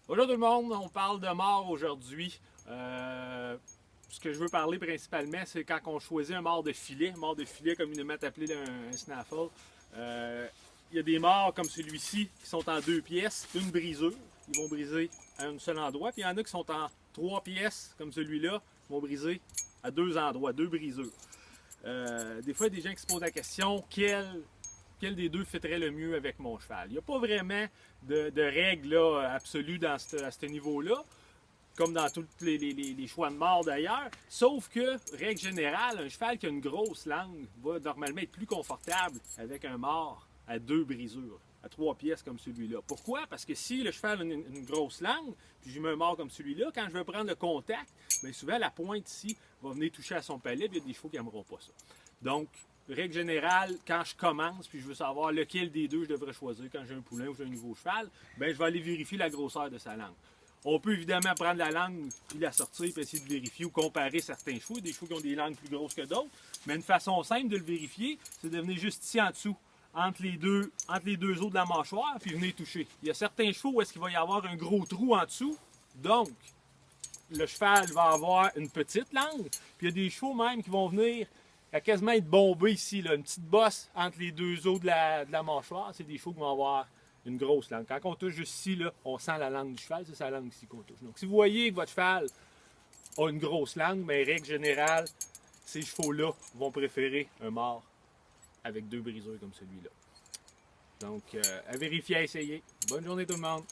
Bonjour tout le monde, on parle de mort aujourd'hui. Ce que je veux parler principalement, c'est quand on choisit un mort de filet communément appelé un snaffle. Il y a des morts comme celui-ci qui sont en 2 pièces, une brisure, ils vont briser à un seul endroit. Puis il y en a qui sont en 3 pièces comme celui-là, ils vont briser à 2 endroits, 2 brisures. Des fois, il y a des gens qui se posent la question, quel des deux fitterait le mieux avec mon cheval? Il n'y a pas vraiment de règle là, absolue à ce niveau-là, comme dans tous les choix de mort d'ailleurs. Sauf que, règle générale, un cheval qui a une grosse langue va normalement être plus confortable avec un mort à 2 brisures, à 3 pièces comme celui-là. Pourquoi? Parce que si le cheval a une grosse langue, puis je mets un mort comme celui-là, quand je vais prendre le contact, bien souvent la pointe ici va venir toucher à son palais, puis il y a des chevaux qui n'aimeront pas ça. Donc, règle générale, quand je commence puis je veux savoir lequel des deux je devrais choisir quand j'ai un poulain ou j'ai un nouveau cheval, ben je vais aller vérifier la grosseur de sa langue. On peut évidemment prendre la langue puis la sortir puis essayer de vérifier ou comparer certains chevaux. Des chevaux qui ont des langues plus grosses que d'autres. Mais une façon simple de le vérifier, c'est de venir juste ici en dessous, entre les deux os de la mâchoire, puis venir toucher. Il y a certains chevaux où est-ce qu'il va y avoir un gros trou en dessous. Donc, le cheval va avoir une petite langue. Puis il y a des chevaux même qui vont venir à quasiment être bombé ici, là, une petite bosse entre les deux os de la mâchoire. C'est des chevaux qui vont avoir une grosse langue. Quand on touche juste ici, là, on sent la langue du cheval, c'est sa langue ici qu'on touche. Donc si vous voyez que votre cheval a une grosse langue, mais règle générale, ces chevaux-là vont préférer un mort avec 2 brisures comme celui-là. Donc à vérifier, à essayer. Bonne journée tout le monde!